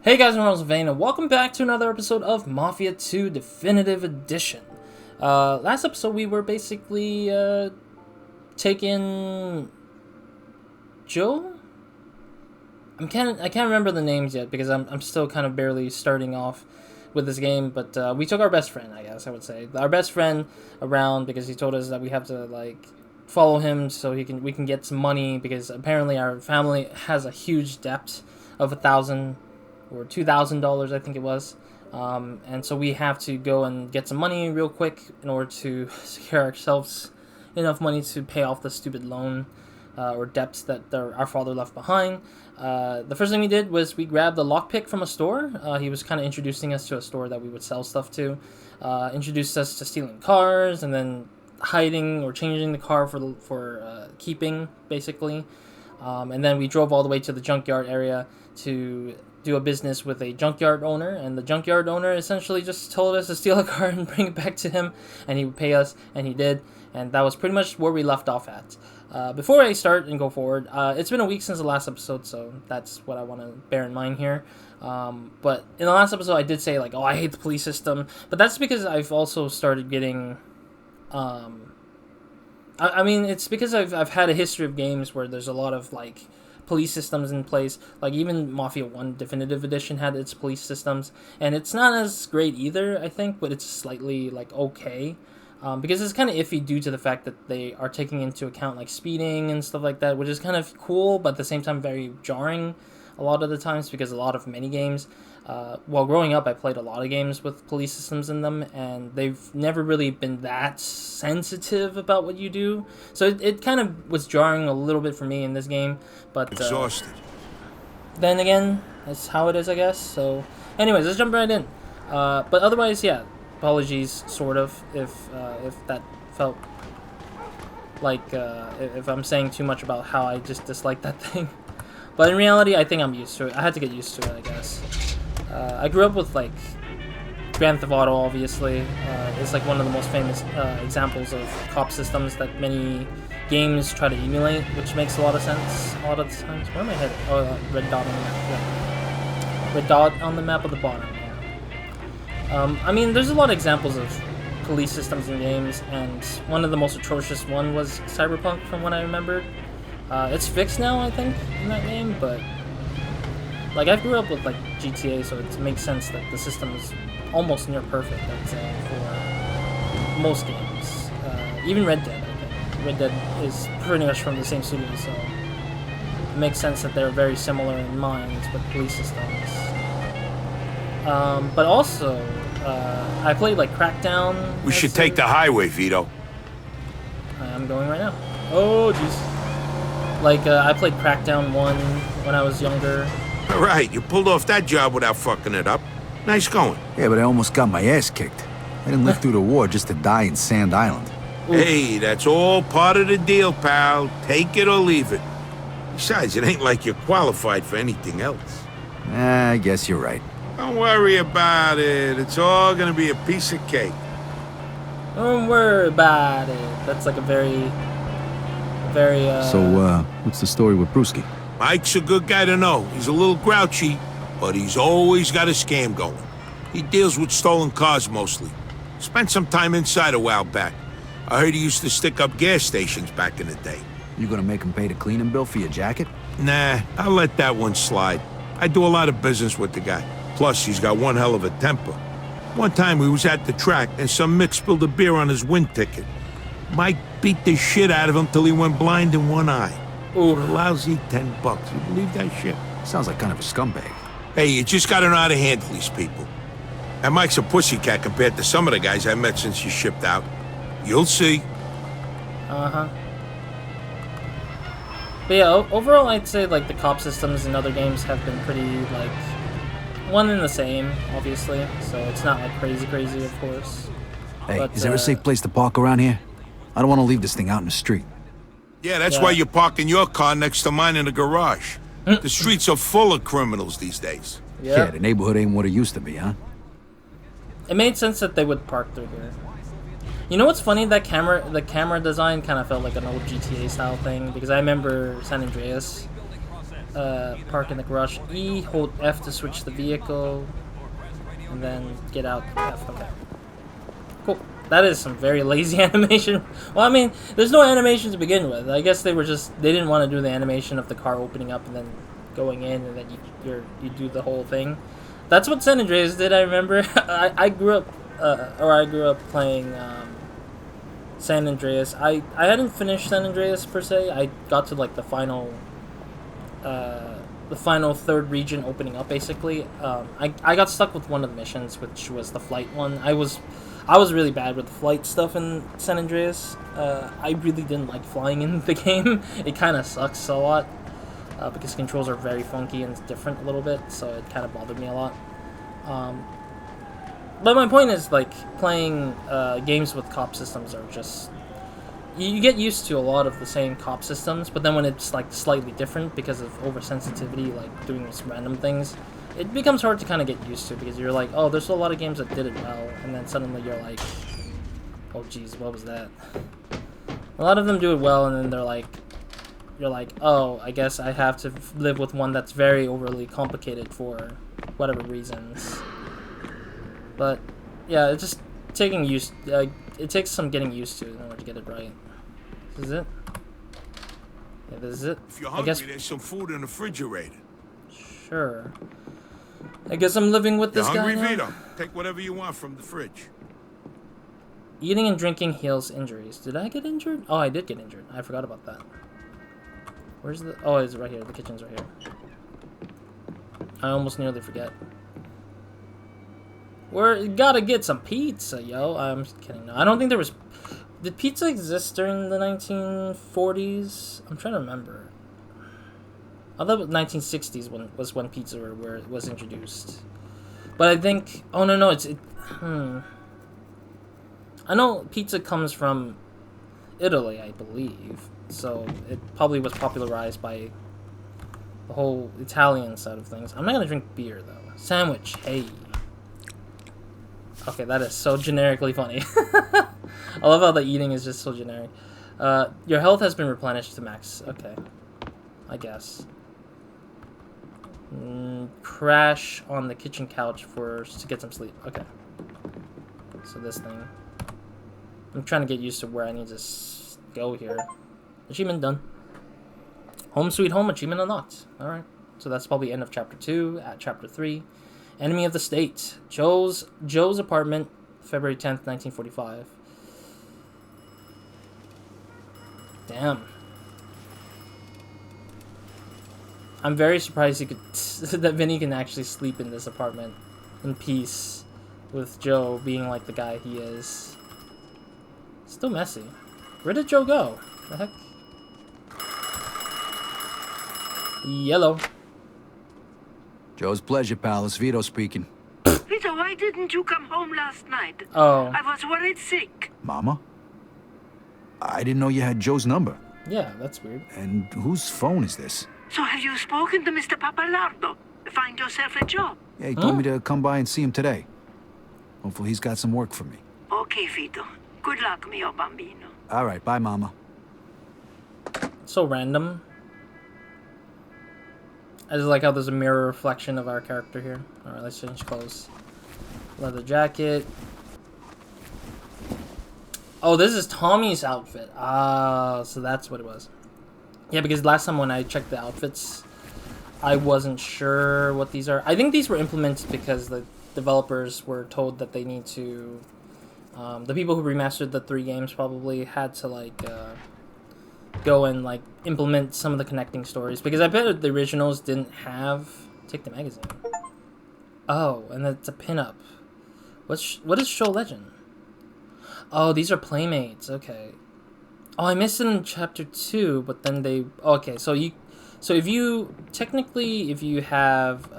Hey guys, I'm RozaldVane, and welcome back to another episode of Mafia 2 Definitive Edition. Last episode we were basically taking Joe? I can't remember the names yet because I'm still kind of barely starting off with this game, but we took our best friend, I guess I would say. Our best friend around because he told us that we have to like follow him so we can get some money because apparently our family has a huge debt of $1,000 or $2,000, I think it was, and so we have to go and get some money real quick in order to secure ourselves enough money to pay off the stupid loan or debts that our father left behind. The first thing we did was we grabbed a lockpick from a store. He was kind of introducing us to a store that we would sell stuff to. Introduced us to stealing cars and then hiding or changing the car for keeping, basically. And then we drove all the way to the junkyard area to do a business with a junkyard owner, and the junkyard owner essentially just told us to steal a car and bring it back to him, and he would pay us, and he did, and that was pretty much where we left off at. Before I start and go forward, it's been a week since the last episode, so that's what I want to bear in mind here. But in the last episode, I did say, like, oh, I hate the police system, but that's because I've also started getting... I mean, it's because I've had a history of games where there's a lot of, like, police systems in place. Like, even Mafia 1 Definitive Edition had its police systems, and it's not as great either, I think, but it's slightly, like, okay. Because it's kind of iffy due to the fact that they are taking into account, like, speeding and stuff like that, which is kind of cool, but at the same time very jarring a lot of the times, because a lot of mini games, while growing up, I played a lot of games with police systems in them, and they've never really been that sensitive about what you do. So it kind of was jarring a little bit for me in this game, but exhausted. Then again, that's how it is, I guess. So, anyways, let's jump right in. But otherwise, yeah, apologies, sort of, if that felt like if I'm saying too much about how I just dislike that thing. But in reality, I think I'm used to it. I had to get used to it, I guess. I grew up with, like, Grand Theft Auto, obviously. It's, like, one of the most famous examples of cop systems that many games try to emulate, which makes a lot of sense a lot of the times. Where am I headed? Oh, red dot on the map. Yeah. Red dot on the map at the bottom, yeah. I mean, there's a lot of examples of police systems in games, and one of the most atrocious one was Cyberpunk, from what I remembered. It's fixed now, I think, in that game, but like I grew up with like GTA, so it makes sense that the system is almost near perfect, I'd say, for most games. Even Red Dead, I think. Red Dead is pretty much from the same studio, so it makes sense that they're very similar in mind with police systems. But also, I played like Crackdown. We should take the highway, Vito. I'm going right now. Oh, jeez. Like, I played Crackdown 1 when I was younger. All right, you pulled off that job without fucking it up. Nice going. Yeah, but I almost got my ass kicked. I didn't live through the war just to die in Sand Island. Oof. Hey, that's all part of the deal, pal. Take it or leave it. Besides, it ain't like you're qualified for anything else. I guess you're right. Don't worry about it. It's all gonna be a piece of cake. Don't worry about it. That's like a very... So, what's the story with Brewski? Mike's a good guy to know. He's a little grouchy, but he's always got a scam going. He deals with stolen cars mostly. Spent some time inside a while back. I heard he used to stick up gas stations back in the day. You gonna make him pay the cleaning bill for your jacket? Nah, I'll let that one slide. I do a lot of business with the guy. Plus, he's got one hell of a temper. One time we was at the track and some mick spilled a beer on his wind ticket. Mike beat the shit out of him till he went blind in one eye. Ooh. For a lousy $10. You believe that shit? Sounds like kind of a scumbag. Hey, you just gotta know how to handle these people. And Mike's a pussycat compared to some of the guys I met since you shipped out. You'll see. Uh-huh. But yeah, overall, I'd say, like, the cop systems in other games have been pretty, like, one and the same, obviously. So it's not, like, crazy, of course. Hey, But, is there a safe place to park around here? I don't want to leave this thing out in the street. Yeah, that's Yeah. why you're parking your car next to mine in the garage. The streets are full of criminals these days. Yeah. The neighborhood ain't what it used to be, huh? It made sense that they would park through here. You know what's funny? The camera design kind of felt like an old GTA style thing, because I remember San Andreas park in the garage. E, hold F to switch the vehicle, and then get out F. Okay. Cool. That is some very lazy animation. Well, I mean, there's no animation to begin with. I guess they didn't want to do the animation of the car opening up and then going in, and then you do the whole thing. That's what San Andreas did. I remember. I grew up playing San Andreas. I hadn't finished San Andreas per se. I got to like the final third region opening up basically. I got stuck with one of the missions, which was the flight one. I was really bad with the flight stuff in San Andreas. I really didn't like flying in the game. It kind of sucks a lot because controls are very funky and different a little bit, so it kind of bothered me a lot. But my point is, like, playing games with cop systems are just... You get used to a lot of the same cop systems, but then when it's, like, slightly different because of oversensitivity, like, doing these random things, it becomes hard to kind of get used to, because you're like, oh, there's a lot of games that did it well, and then suddenly you're like, oh, geez, what was that? A lot of them do it well, and then you're like, oh, I guess I have to live with one that's very overly complicated for whatever reasons. But yeah, it's just it takes some getting used to in order to get it right. This is it. Yeah, this is it. If you're hungry, there's some food in the refrigerator. Sure. I guess I'm living with this guy now. Vito? Take whatever you want from the fridge. Eating and drinking heals injuries. Did I get injured? Oh, I did get injured. I forgot about that. Where's the... Oh, it's right here. The kitchen's right here. I almost nearly forget. We're gotta get some pizza, yo. I'm just kidding. No, I don't think there was... Did pizza exist during the 1940s? I'm trying to remember. I thought the 1960s was when pizza was introduced. But I think... Oh, no. I know pizza comes from Italy, I believe. So it probably was popularized by the whole Italian side of things. I'm not gonna drink beer, though. Sandwich, hey. Okay, that is so generically funny. I love how the eating is just so generic. Your health has been replenished to max. Okay. I guess. Crash on the kitchen couch to get some sleep. Okay. So this thing. I'm trying to get used to where I need to go here. Achievement done. Home sweet home, achievement unlocked. Alright. So that's probably end of chapter 2. At chapter 3. Enemy of the State. Joe's apartment, February 10th, 1945. Damn. I'm very surprised that Vinny can actually sleep in this apartment in peace with Joe being like the guy he is. Still messy. Where did Joe go? The heck? Yellow. Joe's pleasure, pal. It's Vito speaking. Vito, why didn't you come home last night? Oh. I was worried sick. Mama? I didn't know you had Joe's number. Yeah, that's weird. And whose phone is this? So have you spoken to Mr. Papalardo? Find yourself a job. Yeah, he told me to come by and see him today. Hopefully he's got some work for me. Okay, Vito. Good luck, mio bambino. All right, bye, Mama. So random. I just like how there's a mirror reflection of our character here. Alright, let's change clothes. Leather jacket. Oh, this is Tommy's outfit. Ah, so that's what it was. Yeah, because last time when I checked the outfits, I wasn't sure what these are. I think these were implemented because the developers were told that they need to... the people who remastered the 3 games probably had to, like... go and like implement some of the connecting stories, because I bet the originals didn't have... Take the magazine. Oh, and it's a pinup. What is Show Legend? Oh, these are Playmates. Okay. Oh, I missed it in chapter 2, but then they... Okay, so if you have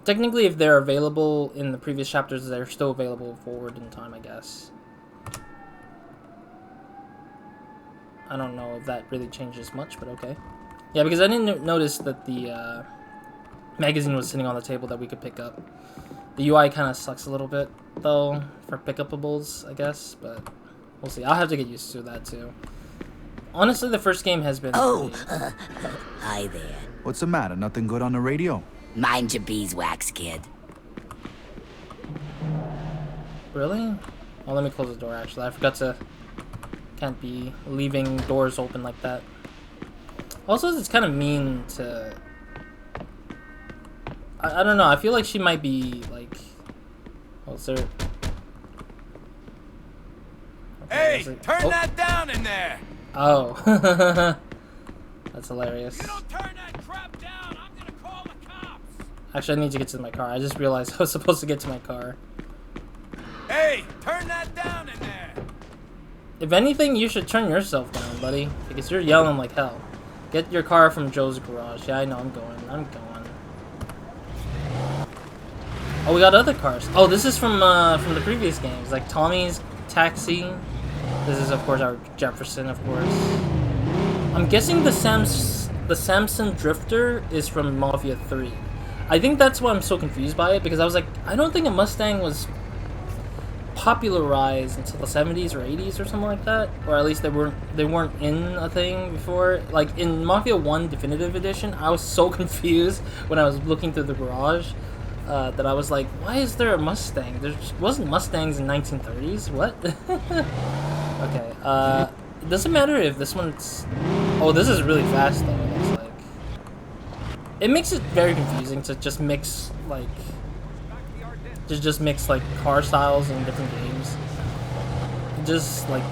technically if they're available in the previous chapters, they're still available forward in time, I guess. I don't know if that really changes much, but okay. Yeah, because I didn't notice that the magazine was sitting on the table that we could pick up. The UI kind of sucks a little bit, though, for pickupables, I guess, but we'll see. I'll have to get used to that, too. honestly, the first game has been. Oh, pretty... hi there. What's the matter? Nothing good on the radio? Mind your beeswax, kid. Really? Oh, let me close the door. Actually, I forgot to. Can't be leaving doors open like that. Also, it's kind of mean to. I don't know. I feel like she might be like. Oh, is there? Hey, turn that down in there! Oh. That's hilarious. You don't turn that crap down, I'm gonna call the cops! Actually, I need to get to my car. I just realized I was supposed to get to my car. Hey, turn that down in there! If anything, you should turn yourself down, buddy. Because you're yelling like hell. Get your car from Joe's garage. Yeah, I know, I'm going. Oh, we got other cars. Oh, this is from the previous games. Like Tommy's Taxi. This is, of course, our Jefferson, of course. I'm guessing the Samson Drifter is from Mafia 3. I think that's why I'm so confused by it, because I was like, I don't think a Mustang was popularized until the 70s or 80s or something like that, or at least they weren't in a thing before. Like in Mafia 1 Definitive Edition, I was so confused when I was looking through the garage that I was like, why is there a Mustang? There wasn't Mustangs in 1930s. What? Okay. It doesn't matter if this one's. Oh, this is really fast though. It looks like. It makes it very confusing to just mix like. Just mix like car styles in different games. It just like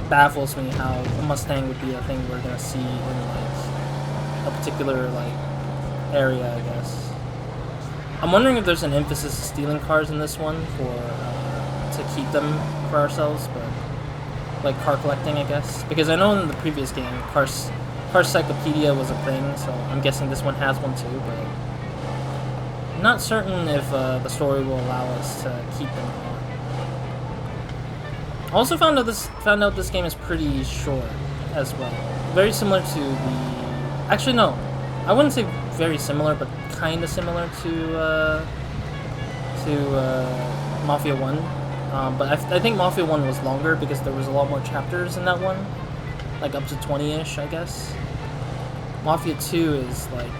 baffles me how a Mustang would be a thing we're gonna see in like a particular like area, I guess. I'm wondering if there's an emphasis of stealing cars in this one for to keep them for ourselves, but like car collecting, I guess. Because I know in the previous game, Car Cyclopedia was a thing, so I'm guessing this one has one too, but I'm not certain if the story will allow us to keep them or not. I also found out this game is pretty short as well. Very similar to the. Actually, no, I wouldn't say very similar, but kind of similar to Mafia 1. But I think Mafia 1 was longer because there was a lot more chapters in that one, like up to 20-ish, I guess. Mafia 2 is like,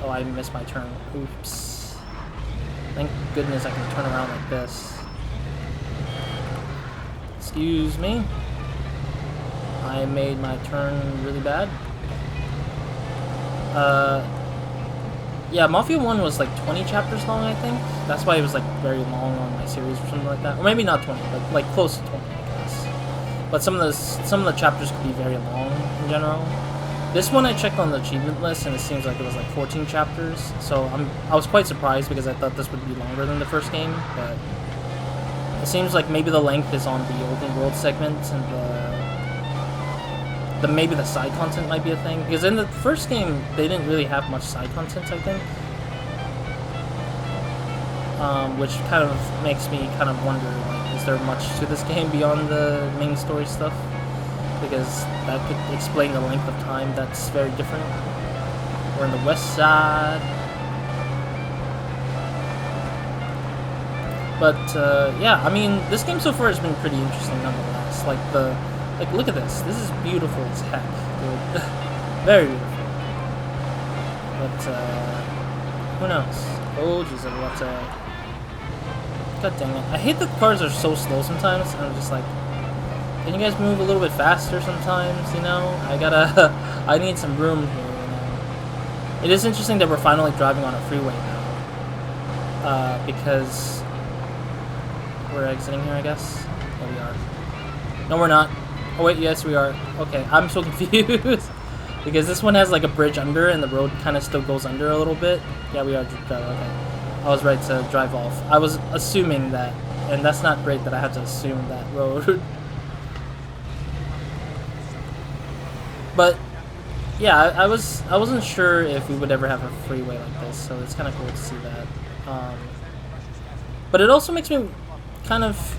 oh, I missed my turn. Oops. Thank goodness I can turn around like this. Excuse me. I made my turn really bad. Yeah, Mafia 1 was like 20 chapters long, I think. That's why it was like very long on my series or something like that. Or maybe not 20, but like close to 20, I guess. But some of the chapters could be very long in general. This one I checked on the achievement list and it seems like it was like 14 chapters. So I was quite surprised because I thought this would be longer than the first game, but it seems like maybe the length is on the open world segment and maybe the side content might be a thing, because in the first game they didn't really have much side content, I think, which kind of makes me kind of wonder, like, is there much to this game beyond the main story stuff? Because that could explain the length of time that's very different. We're in the west side, but yeah, I mean, this game so far has been pretty interesting nonetheless. Like, look at this. This is beautiful as heck, dude. Very beautiful. But, who knows? Oh, jeez, God dang it. I hate that cars are so slow sometimes, and I'm just like, can you guys move a little bit faster sometimes, you know? I need some room here, you know? It is interesting that we're finally driving on a freeway now. Because we're exiting here, I guess? There we are. No, we're not. Oh wait, yes we are. Okay, I'm so confused. Because this one has like a bridge under and the road kind of still goes under a little bit. Yeah, we are. Okay. I was right to drive off. I was assuming that, and that's not great that I had to assume that road. But yeah, I wasn't sure if we would ever have a freeway like this, so it's kind of cool to see that. But it also makes me kind of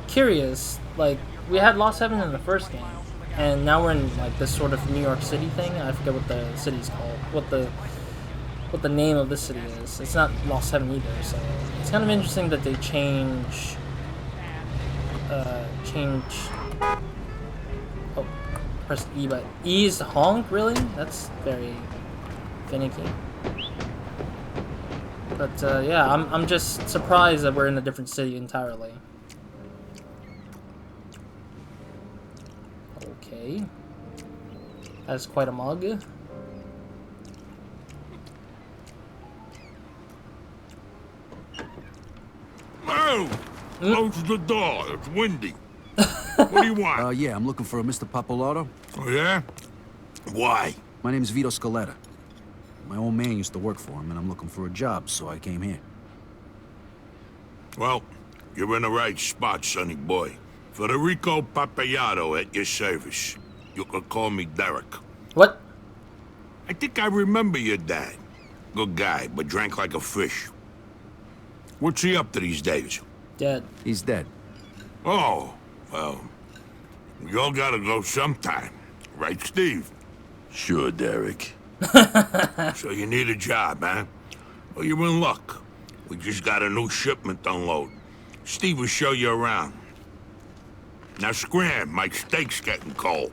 curious, like, we had Lost Heaven in the first game, and now we're in like this sort of New York City thing. I forget what the city's called, what the name of this city is. It's not Lost Heaven either, so it's kind of interesting that they change. Oh, press E, but E is to honk, really? That's very finicky. But yeah, I'm just surprised that we're in a different city entirely. Okay. That's quite a mug. Oh! Close the door. It's windy. What do you want? Yeah, I'm looking for a Mr. Pappalardo. Oh, yeah? Why? My name's Vito Scaletta. My old man used to work for him, and I'm looking for a job, so I came here. Well, you're in the right spot, sonny boy. Federico Pappalardo at your service. You can call me Derek. What? I think I remember your dad. Good guy, but drank like a fish. What's he up to these days? Dead. He's dead. Oh, well, we all gotta go sometime. Right, Steve? Sure, Derek. So you need a job, huh? Well, you're in luck. We just got a new shipment to unload. Steve will show you around. Now scram, my steak's getting cold.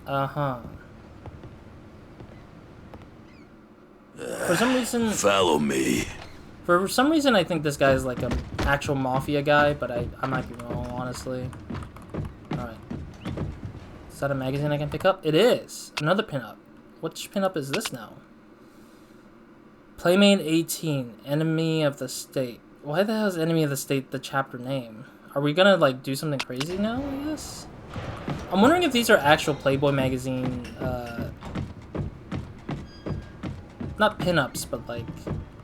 Uh-huh. For some reason... Follow me. For some reason, I think this guy is like an actual Mafia guy, but I might be wrong, honestly. Alright. Is that a magazine I can pick up? It is! Another pinup. Which pinup is this now? Playmate 18, Enemy of the State. Why the hell is Enemy of the State the chapter name? Are we gonna, like, do something crazy now, I guess? I'm wondering if these are actual Playboy magazine, not pinups, but, like,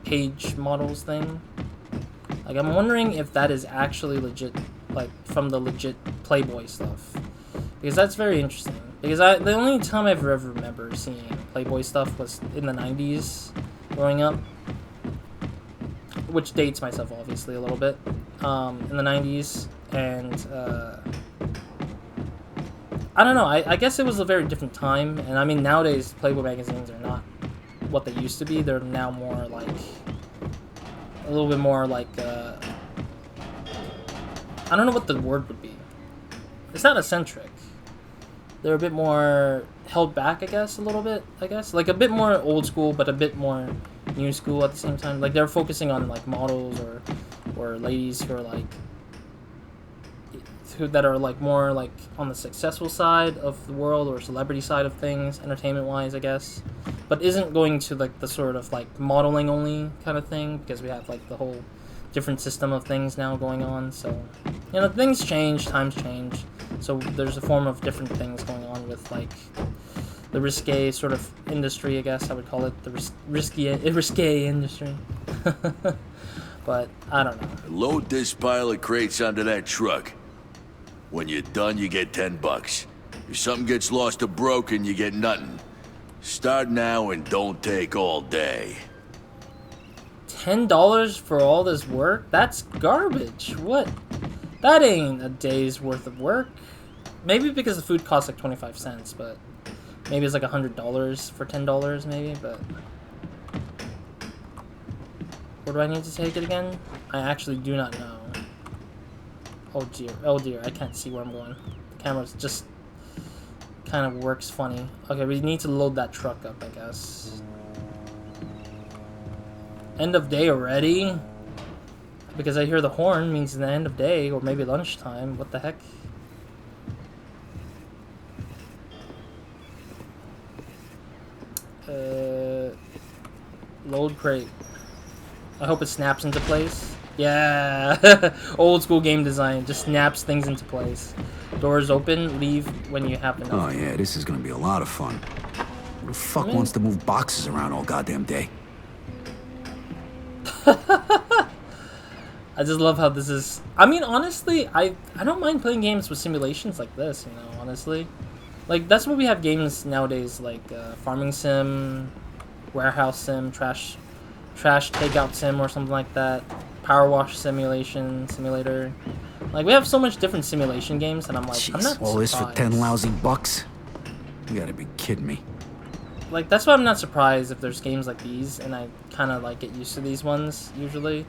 page models thing. Like, I'm wondering if that is actually legit, like, from the legit Playboy stuff. Because that's very interesting. Because the only time I've ever remember seeing Playboy stuff was in the 90s, growing up. Which dates myself, obviously, a little bit. In the 90s, and, I don't know, I guess it was a very different time, and I mean, nowadays, Playboy magazines are not what they used to be. They're now more like a little bit more like I don't know what the word would be. It's not eccentric. They're a bit more held back, I guess, a little bit, I guess. Like a bit more old school, but a bit more new school at the same time. Like they're focusing on like models or ladies who are like that are like more like on the successful side of the world or celebrity side of things, entertainment wise, I guess, but isn't going to like the sort of like modeling only kind of thing, because we have like the whole different system of things now going on. So, you know, things change, times change, so there's a form of different things going on with like the risque sort of industry, I guess I would call it, the risque industry. But I don't know. Load this pile of crates onto that truck. When you're done, you get $10. If something gets lost or broken, you get nothing. Start now and don't take all day. $10 for all this work? That's garbage. What? That ain't a day's worth of work. Maybe because the food costs like 25 cents, but maybe it's like $100 for $10 maybe, but where do I need to take it again? I actually do not know. Oh dear, I can't see where I'm going. The camera just kind of works funny. Okay, we need to load that truck up, I guess. End of day already? Because I hear the horn means the end of day, or maybe lunchtime. What the heck? Load crate. I hope it snaps into place. Yeah, old school game design, just snaps things into place. Doors open, leave when you have enough. Oh yeah, this is gonna be a lot of fun. Who the fuck wants to move boxes around all goddamn day? I just love how this is. I mean, honestly, I don't mind playing games with simulations like this, you know, honestly. Like, that's what we have games nowadays, like farming sim, warehouse sim, trash takeout sim or something like that. Power wash simulator. Like, we have so much different simulation games, and I'm like, Jeez, I'm not all this for surprised. 10 lousy bucks? You gotta be kidding me. Like, that's why I'm not surprised if there's games like these, and I kind of like get used to these ones usually.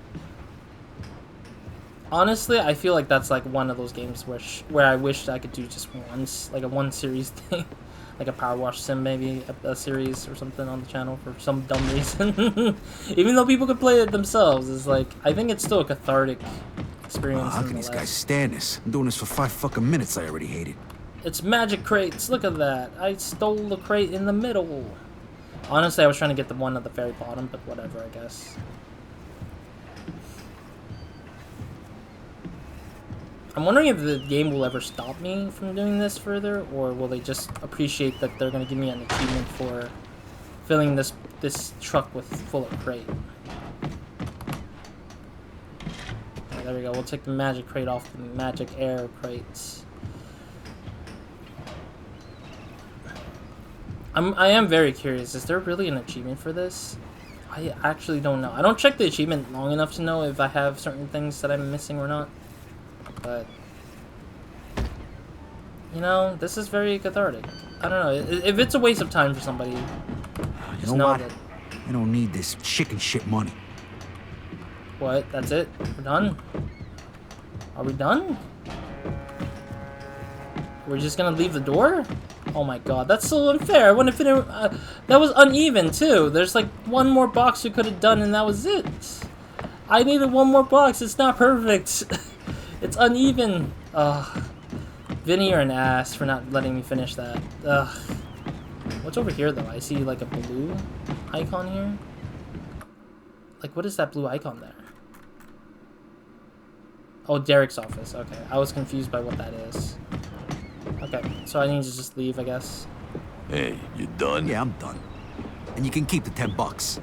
Honestly, I feel like that's like one of those games where I wish I could do just once, like a one series thing. like a power wash sim, maybe a series or something on the channel for some dumb reason. Even though people could play it themselves, it's like I think it's still a cathartic experience. How can these guys stand this? I'm doing this for 5 fucking minutes. I already hate it. It's magic crates. Look at that. I stole the crate in the middle. Honestly, I was trying to get the one at the very bottom, but whatever, I guess. I'm wondering if the game will ever stop me from doing this further, or will they just appreciate that they're going to give me an achievement for filling this truck with full of crate. Okay, there we go. We'll take the magic crate off the magic air crates. I am very curious. Is there really an achievement for this? I actually don't know. I don't check the achievement long enough to know if I have certain things that I'm missing or not. But, you know, this is very cathartic. I don't know. If it's a waste of time for somebody, just know what? I don't need this chicken shit money. What? That's it? We're done? Are we done? We're just gonna leave the door? Oh my god, that's so unfair. I wouldn't fit in. That was uneven too. There's like one more box we could have done and that was it. I needed one more box. It's not perfect. It's uneven. Ugh. Vinny, you're an ass for not letting me finish that. Ugh. What's over here though? I see like a blue icon here. Like, what is that blue icon there? Oh, Derek's office. Okay, I was confused by what that is. Okay, so I need to just leave, I guess. Hey, you done? Yeah, I'm done. And you can keep the $10.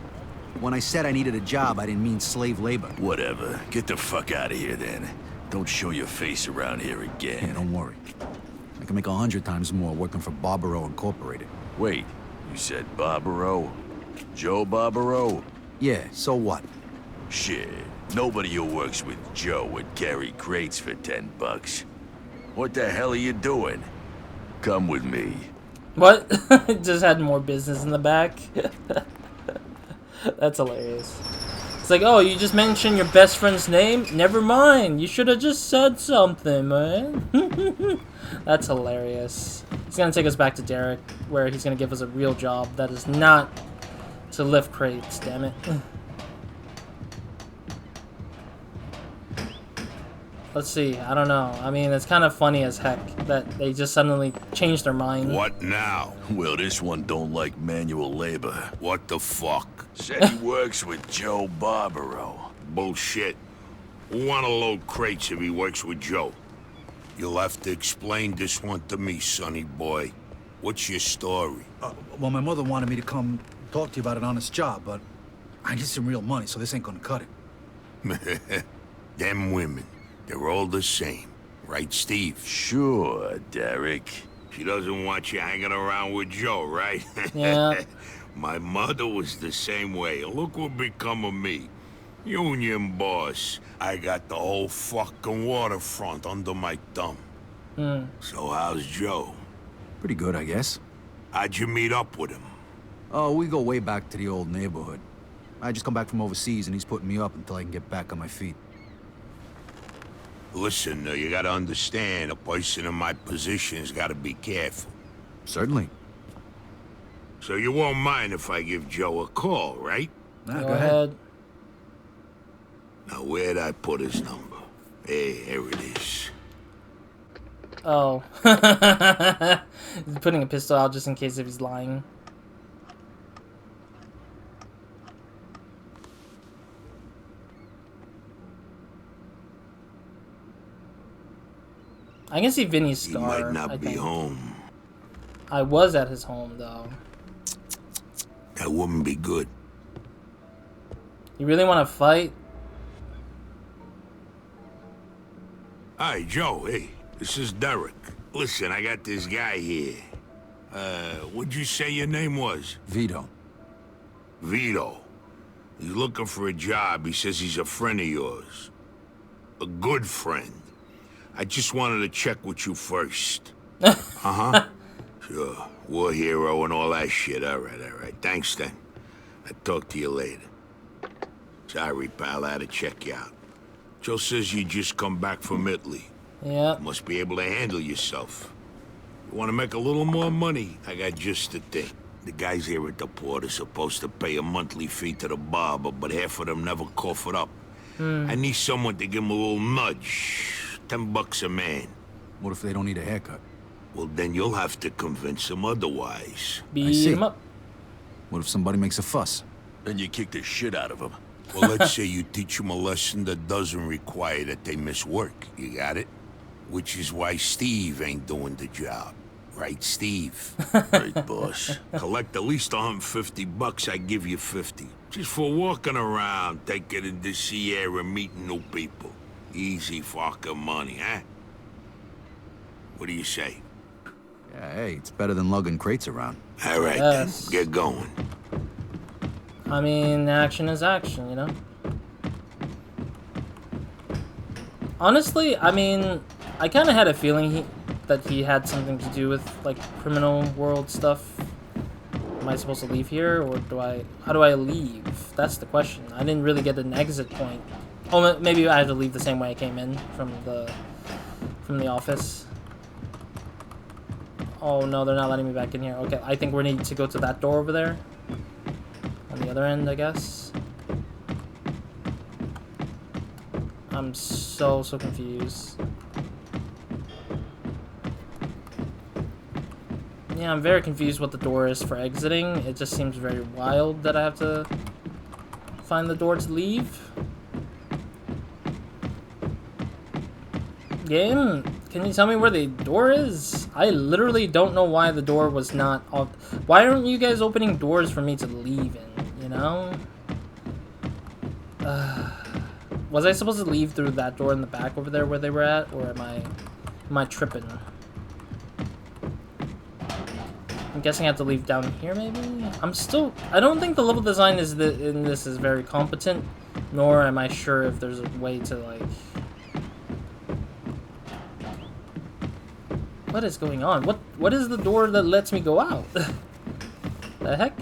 When I said I needed a job, I didn't mean slave labor. Whatever. Get the fuck out of here then. Don't show your face around here again. Yeah, don't worry. I can make 100 times more working for Barbaro Incorporated. Wait, you said Barbaro? Joe Barbaro? Yeah, so what? Shit. Nobody who works with Joe would carry crates for $10. What the hell are you doing? Come with me. What? Just had more business in the back. That's hilarious. It's like, oh, you just mentioned your best friend's name? Never mind. You should have just said something, man. That's hilarious. He's gonna take us back to Derek, where he's gonna give us a real job that is not to lift crates, damn it. Let's see, I don't know. I mean, it's kind of funny as heck that they just suddenly changed their mind. What now? Well, this one don't like manual labor. What the fuck? Said he works with Joe Barbaro. Bullshit. Who wanna load crates if he works with Joe? You'll have to explain this one to me, sonny boy. What's your story? Well, my mother wanted me to come talk to you about an honest job, but I need some real money, so this ain't gonna cut it. Them women. They're all the same. Right, Steve? Sure, Derek. She doesn't want you hanging around with Joe, right? Yeah. My mother was the same way. Look what become of me. Union boss. I got the whole fucking waterfront under my thumb. So how's Joe? Pretty good, I guess. How'd you meet up with him? Oh, we go way back to the old neighborhood. I just come back from overseas, and he's putting me up until I can get back on my feet. Listen, you gotta understand, a person in my position's gotta be careful. Certainly. So you won't mind if I give Joe a call, right? Nah, Go ahead. Now, where'd I put his number? Hey, here it is. Oh. He's putting a pistol out just in case if he's lying. I can see Vinny's He scar. might not I be think. home. I was at his home, though. That wouldn't be good. You really want to fight? Hi, Joe. Hey, this is Derek. Listen, I got this guy here. What'd you say your name was? Vito. Vito. He's looking for a job. He says he's a friend of yours. A good friend. I just wanted to check with you first. Uh-huh. Sure. War hero and all that shit. All right. Thanks, then. I'll talk to you later. Sorry, pal. I had to check you out. Joe says you just come back from Italy. Yeah. You must be able to handle yourself. You want to make a little more money? I got just the thing. The guys here at the port are supposed to pay a monthly fee to the barber, but half of them never cough it up. I need someone to give them a little nudge. $10 a man. What if they don't need a haircut? Well, then you'll have to convince them otherwise. Beat him up. What if somebody makes a fuss? Then you kick the shit out of them. Well, let's say you teach them a lesson that doesn't require that they miss work. You got it? Which is why Steve ain't doing the job. Right, Steve? Right, boss. Collect at least $150, I give you 50. Just for walking around, taking in the sea air and meeting new people. Easy fucking money, huh? What do you say? Yeah, hey, it's better than lugging crates around. All right, Yes. then. Get going. I mean, action is action, you know? Honestly, I mean, I kind of had a feeling that he had something to do with, like, criminal world stuff. Am I supposed to leave here, or how do I leave? That's the question. I didn't really get an exit point. Oh, maybe I had to leave the same way I came in from the office. Oh no, they're not letting me back in here. Okay, I think we need to go to that door over there. On the other end, I guess. I'm so confused. Yeah, I'm very confused what the door is for exiting. It just seems very wild that I have to find the door to leave. Game, can you tell me where the door is? I literally don't know why the door was not off. Why aren't you guys opening doors for me to leave in, you know? Was I supposed to leave through that door in the back over there where they were at, or am I tripping? I'm guessing I have to leave down here, maybe? I don't think the level design in this is very competent, nor am I sure if there's a way to, like... What is going on? What is the door that lets me go out? The heck?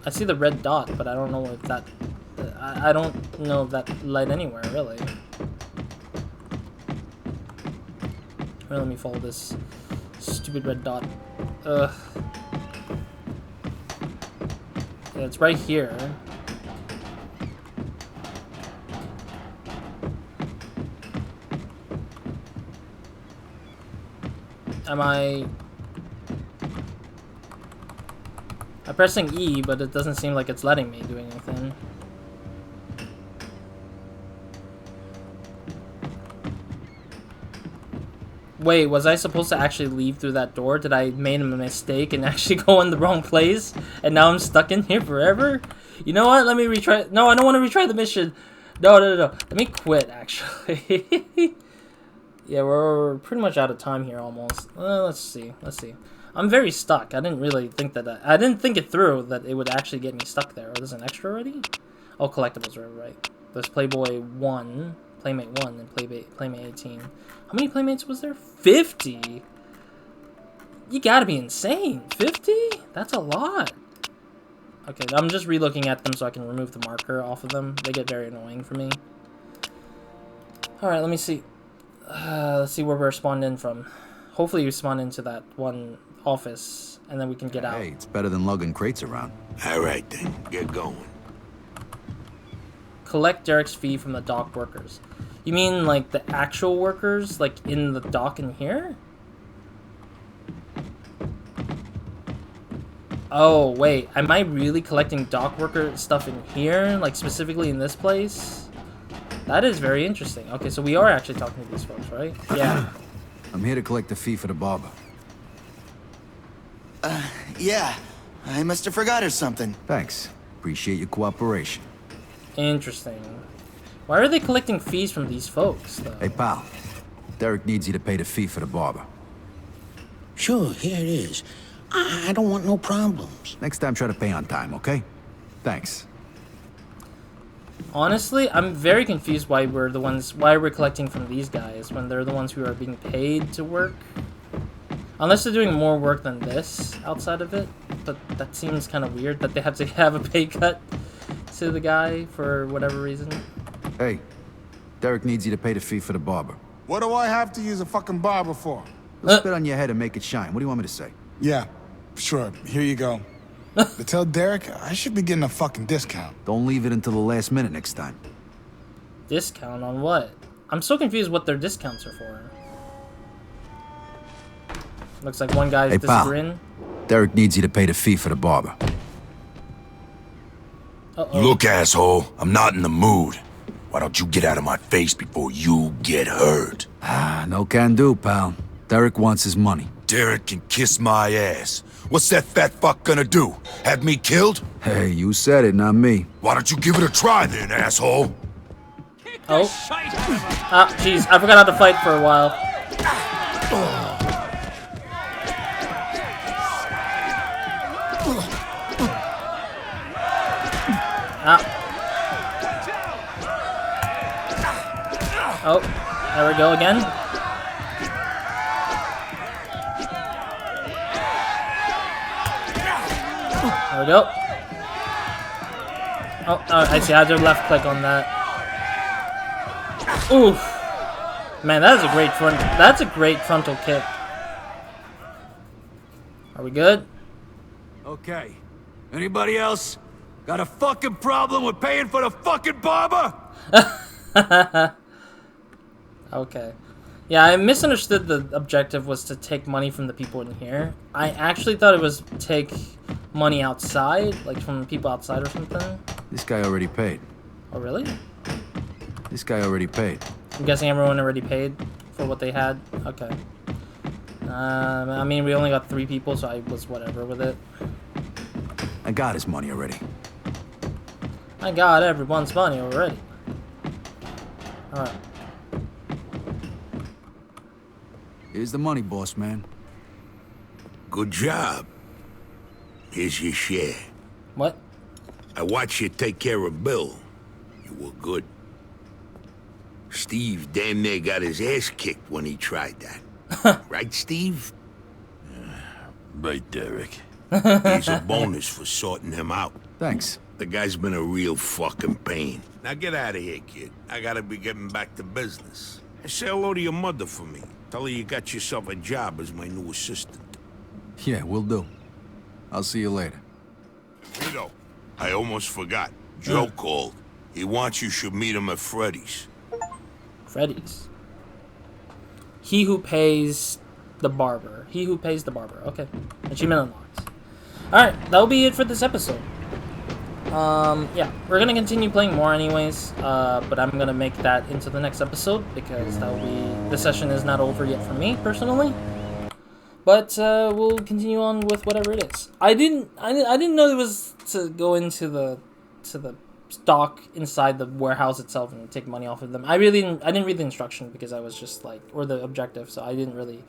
I see the red dot, but I don't know if that... I don't know if that led anywhere, really. Or let me follow this stupid red dot. Ugh. Yeah, it's right here. I'm pressing E, but it doesn't seem like it's letting me do anything. Wait, was I supposed to actually leave through that door? Did I make a mistake and actually go in the wrong place? And now I'm stuck in here forever? You know what? Let me retry. No, I don't want to retry the mission. No. Let me quit, actually. Yeah, we're pretty much out of time here, almost. Let's see. I'm very stuck. I didn't really think that... I didn't think it through that it would actually get me stuck there. Oh, there's an extra already? Oh, collectibles are right. There's Playboy 1, Playmate 1, and Playmate 18. How many Playmates was there? 50? You gotta be insane. 50? That's a lot. Okay, I'm just re-looking at them so I can remove the marker off of them. They get very annoying for me. Alright, let me see. Let's see where we're spawned in from. Hopefully you spawn into that one office, and then we can get out. Hey, it's better than lugging crates around. All right, then. Get going. Collect Derek's fee from the dock workers. You mean, like, the actual workers, like, in the dock in here? Oh, wait. Am I really collecting dock worker stuff in here? Like, specifically in this place? That is very interesting. Okay, so we are actually talking to these folks, right? Yeah. I'm here to collect the fee for the barber. Yeah. I must have forgot or something. Thanks. Appreciate your cooperation. Interesting. Why are they collecting fees from these folks, though? Hey, pal. Derek needs you to pay the fee for the barber. Sure, here it is. I don't want no problems. Next time, try to pay on time, okay? Thanks. Honestly, I'm very confused why we're collecting from these guys when they're the ones who are being paid to work. Unless they're doing more work than this outside of it, but that seems kind of weird that they have to have a pay cut to the guy for whatever reason. Hey, Derek needs you to pay the fee for the barber. What do I have to use a fucking barber for? Spit on your head and make it shine. What do you want me to say? Yeah, sure. Here you go. But tell Derek I should be getting a fucking discount. Don't leave it until the last minute next time. Discount on what? I'm so confused what their discounts are for. Looks like one guy's disagreeing. Derek needs you to pay the fee for the barber. Uh-oh. Look, asshole, I'm not in the mood. Why don't you get out of my face before you get hurt? No can do, pal. Derek wants his money. Derek can kiss my ass. What's that fat fuck gonna do? Have me killed? Hey, you said it, not me. Why don't you give it a try then, asshole? Oh. Ah, jeez, I forgot how to fight for a while. Ah. Oh, there we go again. There we go. Oh, I see. I had to left click on that. Oof. Man, that is a great front. That's a great frontal kick. Are we good? Okay. Anybody else got a fucking problem with paying for the fucking barber? Okay. Yeah, I misunderstood the objective was to take money from the people in here. I actually thought it was take money outside, like from people outside or something. This guy already paid. Oh, really? This guy already paid. I'm guessing everyone already paid for what they had? Okay. I mean, we only got 3 people, so I was whatever with it. I got his money already. I got everyone's money already. Alright. Here's the money, boss man. Good job. Here's your share. What? I watched you take care of Bill. You were good. Steve damn near got his ass kicked when he tried that. Right, Steve? Right, Derek. Here's a bonus for sorting him out. Thanks. The guy's been a real fucking pain. Now get out of here, kid. I gotta be getting back to business. And say hello to your mother for me. Tell her you got yourself a job as my new assistant. Yeah, will do. I'll see you later. Vito, I almost forgot. Joe called. He wants you should meet him at Freddy's. Freddy's. He who pays the barber. He who pays the barber. Okay. Achievement unlocked. Alright, that'll be it for this episode. Yeah, we're gonna continue playing more anyways, but I'm gonna make that into the next episode because that'll be, the session is not over yet for me personally. But we'll continue on with whatever it is. I didn't know it was to go into the stock inside the warehouse itself and take money off of them. I didn't read the instruction because I was just like, or the objective, so I didn't really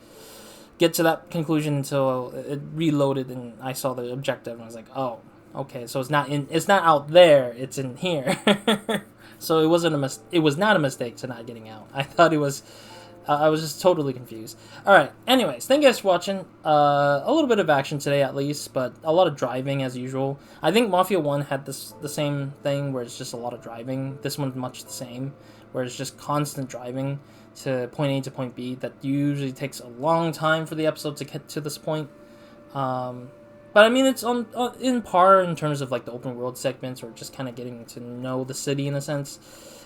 get to that conclusion until it reloaded and I saw the objective and I was like, oh, okay, so it's not out there, it's in here. So it was not a mistake to not getting out. I thought it was. I was just totally confused. Alright, anyways, thank you guys for watching. A little bit of action today at least, but a lot of driving as usual. I think Mafia 1 had the same thing where it's just a lot of driving. This one's much the same, where it's just constant driving to point A to point B. That usually takes a long time for the episode to get to this point. But I mean, it's in par in terms of like the open world segments or just kind of getting to know the city in a sense.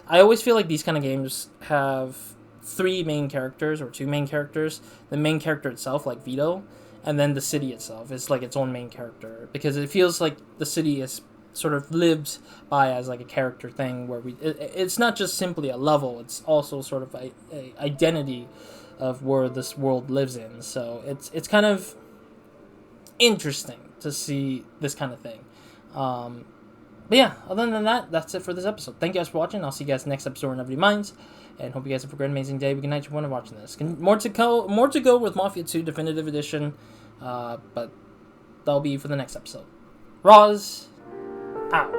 I always feel like these kind of games have 3 main characters or 2 main characters. The main character itself, like Vito, and then the city itself is like its own main character because it feels like the city is sort of lived by as like a character thing where it's not just simply a level, it's also sort of a identity of where this world lives in. So it's kind of interesting to see this kind of thing. But yeah, other than that, that's it for this episode. Thank you guys for watching. I'll see you guys next episode in Every Minds. And hope you guys have a great, amazing day. Good night, everyone, watching this. More to go with Mafia 2 Definitive Edition. But that'll be for the next episode. Roz, out.